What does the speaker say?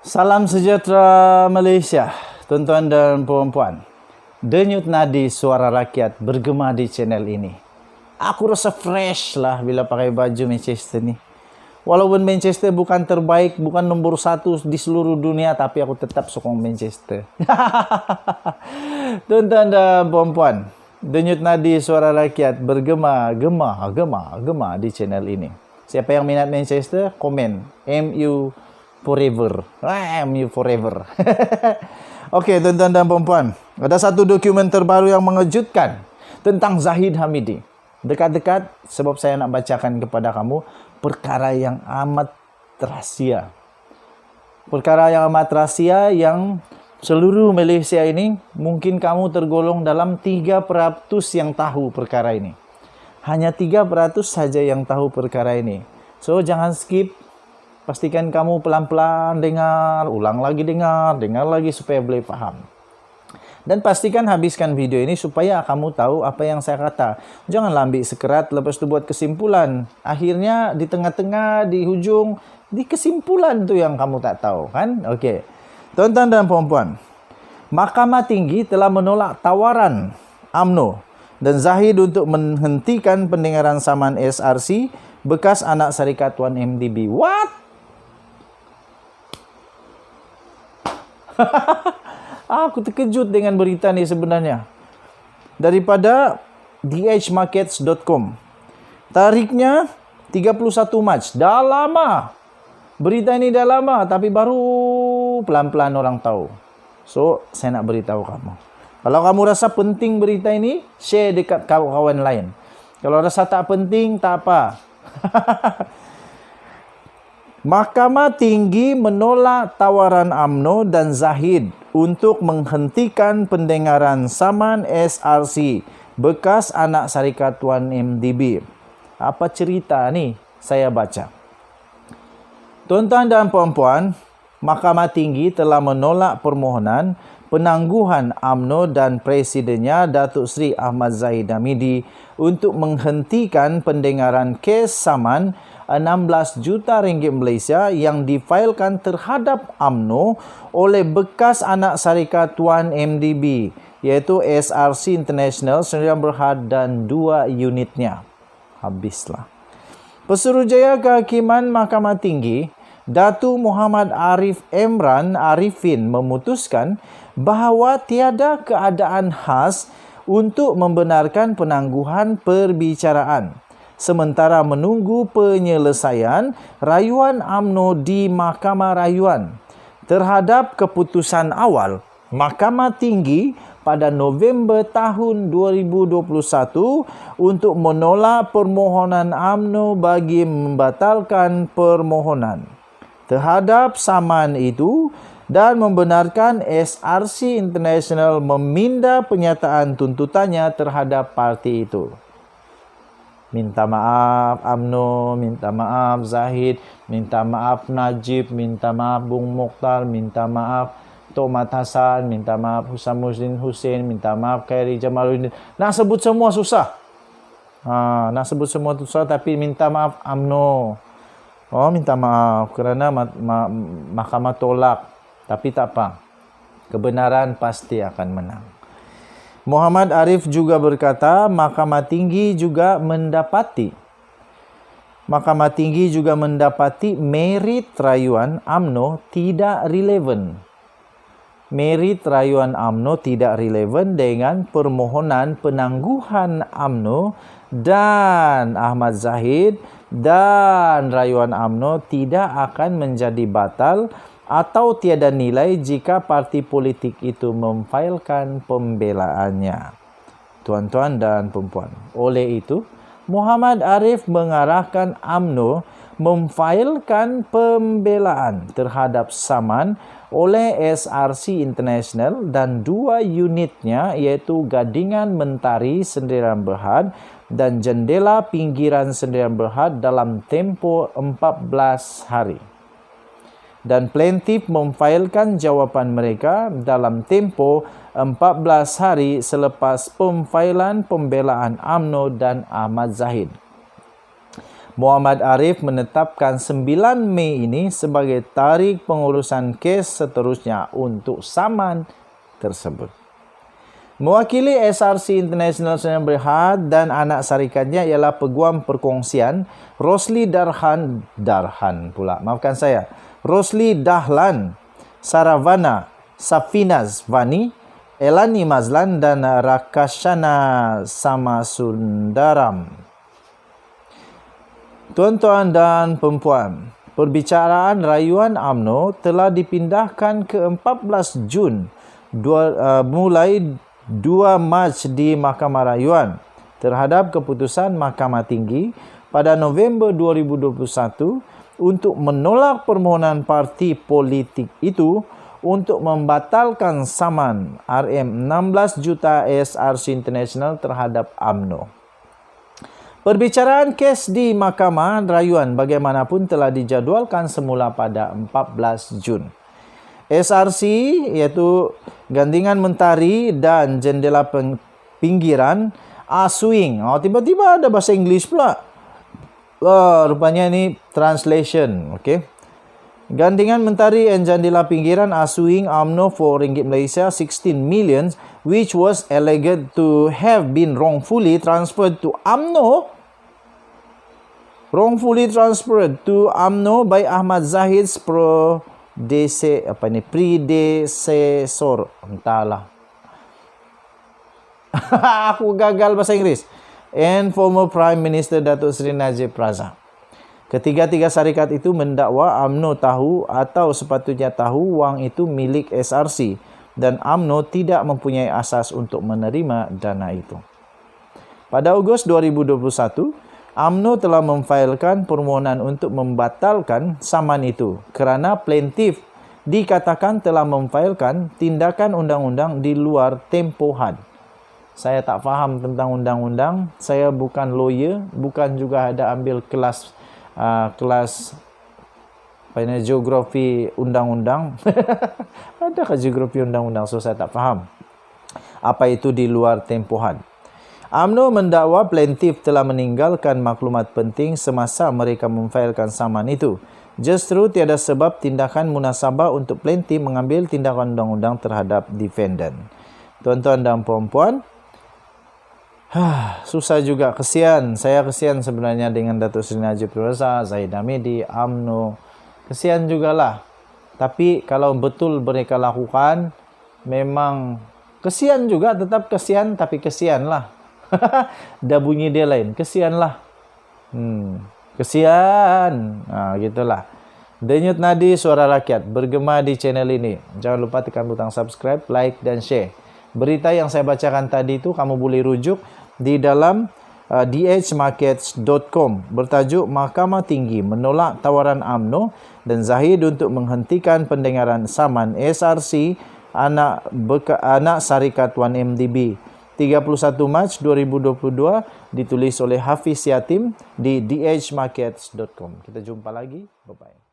Salam sejahtera Malaysia, tuan-tuan dan puan-puan. Denyut nadi suara rakyat bergema di channel ini. Aku rasa fresh lah bila pakai baju Manchester ni. Walaupun Manchester bukan terbaik, bukan nombor 1 di seluruh dunia, tapi aku tetap sokong Manchester. Tuan-tuan dan puan-puan, denyut nadi suara rakyat bergema di channel ini. Siapa yang minat Manchester, komen MU forever. MU forever. Okey, tuan-tuan dan puan-puan, ada satu dokumen terbaru yang mengejutkan tentang Zahid Hamidi. Dekat-dekat sebab saya nak bacakan kepada kamu perkara yang amat rahasia. Perkara yang amat rahasia yang seluruh Malaysia ini mungkin kamu tergolong dalam 3% yang tahu perkara ini. Hanya 3% saja yang tahu perkara ini. So jangan skip. Pastikan kamu pelan-pelan dengar, ulang lagi dengar lagi supaya boleh faham. Dan pastikan habiskan video ini supaya kamu tahu apa yang saya kata. Janganlah ambil sekerat lepas tu buat kesimpulan. Akhirnya di tengah-tengah, di hujung, di kesimpulan tu yang kamu tak tahu kan? Okey. Tuan-tuan dan puan-puan, Mahkamah Tinggi telah menolak tawaran UMNO dan Zahid untuk menghentikan pendengaran saman SRC bekas anak syarikat 1MDB. What? Aku terkejut dengan berita ni sebenarnya. Daripada dhmarkets.com. Tariknya 31 Mac. Dah lama. Berita ini dah lama tapi baru pelan-pelan orang tahu. So, saya nak beritahu kamu. Kalau kamu rasa penting berita ini, share dekat kawan-kawan lain. Kalau rasa tak penting, tak apa. Mahkamah Tinggi menolak tawaran UMNO dan Zahid untuk menghentikan pendengaran saman SRC bekas anak syarikat 1MDB. Apa cerita ni? Saya baca. Tuan-tuan dan puan-puan, Mahkamah Tinggi telah menolak permohonan penangguhan UMNO dan Presidennya Datuk Seri Ahmad Zahid Hamidi untuk menghentikan pendengaran kes saman 16 juta ringgit Malaysia yang difailkan terhadap UMNO oleh bekas anak syarikat 1MDB iaitu SRC International Sdn Bhd dan 2 unitnya. Habislah. Pesuruhjaya Kehakiman Mahkamah Tinggi Datu Muhammad Arifin memutuskan bahawa tiada keadaan khas untuk membenarkan penangguhan perbicaraan sementara menunggu penyelesaian rayuan UMNO di Mahkamah Rayuan terhadap keputusan awal Mahkamah Tinggi pada November tahun 2021 untuk menolak permohonan UMNO bagi membatalkan permohonan terhadap saman itu dan membenarkan SRC International meminda penyataan tuntutannya terhadap parti itu. Minta maaf UMNO, minta maaf Zahid, minta maaf Najib, minta maaf Bung Mokhtar, minta maaf Tok Mat Hassan, minta maaf Husamuddin Hussein, minta maaf Khairi Jamaluddin. Nak sebut semua susah. Nak sebut semua susah tapi minta maaf UMNO. Oh, minta maaf kerana mahkamah tolak. Tapi tak apa. Kebenaran pasti akan menang. Muhammad Arif juga berkata, Mahkamah Tinggi juga mendapati merit rayuan UMNO tidak relevan. Merit rayuan UMNO tidak relevan dengan permohonan penangguhan UMNO dan Ahmad Zahid dan rayuan UMNO tidak akan menjadi batal atau tiada nilai jika parti politik itu memfailkan pembelaannya. Tuan-tuan dan puan-puan, oleh itu, Muhammad Arif mengarahkan UMNO memfailkan pembelaan terhadap saman oleh SRC International dan 2 unitnya iaitu Gadingan Mentari Sdn Bhd dan Jendela Pinggiran Sdn Bhd dalam tempoh 14 hari. Dan plaintiff memfailkan jawapan mereka dalam tempoh 14 hari selepas pemfailan pembelaan UMNO dan Ahmad Zahid. Muhammad Arif menetapkan 9 Mei ini sebagai tarikh pengurusan kes seterusnya untuk saman tersebut. Mewakili SRC International Sdn Bhd dan anak syarikatnya ialah Peguam Perkongsian Rosli Rosli Dahlan Saravana Safinaz Vani, Elani Mazlan dan Rakashana Samasundaram. Tuan-tuan dan perempuan, perbicaraan rayuan UMNO telah dipindahkan ke 14 Jun mulai 2 Mac di Mahkamah Rayuan terhadap keputusan Mahkamah Tinggi pada November 2021 untuk menolak permohonan parti politik itu untuk membatalkan saman RM16 juta SRC International terhadap UMNO. Perbicaraan kes di Mahkamah Rayuan bagaimanapun telah dijadualkan semula pada 14 Jun. SRC iaitu Gandingan Mentari dan Jendela Pinggiran Aswing. Tiba-tiba ada bahasa Inggeris pula. Rupanya ini translation. Okay. Gandingan Mentari and Jendela Pinggiran Aswing UMNO for Ringgit Malaysia 16 million which was alleged to have been wrongfully transferred to UMNO. Wrongfully transferred to UMNO by Ahmad Zahid's predecessor. Entahlah. Aku gagal bahasa Inggris. And former Prime Minister Datuk Seri Najib Razak. Ketiga-tiga syarikat itu mendakwa UMNO tahu atau sepatutnya tahu wang itu milik SRC dan UMNO tidak mempunyai asas untuk menerima dana itu. Pada Ogos 2021, UMNO telah memfailkan permohonan untuk membatalkan saman itu kerana plaintiff dikatakan telah memfailkan tindakan undang-undang di luar tempoh had. Saya tak faham tentang undang-undang. Saya bukan lawyer, bukan juga ada ambil kelas geografi undang-undang. Adakah geografi undang-undang? So saya tak faham apa itu di luar tempoh had. UMNO mendakwa plaintiff telah meninggalkan maklumat penting semasa mereka memfailkan saman itu. Justru tiada sebab tindakan munasabah untuk plaintiff mengambil tindakan undang-undang terhadap defendant. Tuan-tuan dan puan-puan, susah juga, kesian. Saya kesian sebenarnya dengan Datuk Seri Najib Razak, Zahid Hamidi, UMNO. Kesian jugalah. Tapi kalau betul mereka lakukan, memang kesian juga, tetap kesian, tapi kesianlah. Dah bunyi dia lain. Kesianlah. Kesian. Gitulah. Denyut Nadi Suara Rakyat bergema di channel ini. Jangan lupa tekan butang subscribe, like dan share. Berita yang saya bacakan tadi itu kamu boleh rujuk di dalam dhmarkets.com bertajuk Mahkamah Tinggi menolak tawaran UMNO dan Zahid untuk menghentikan pendengaran saman SRC anak syarikat 1MDB. 31 Mac 2022 ditulis oleh Hafiz Yatim di dhmarkets.com. Kita jumpa lagi. Bye-bye.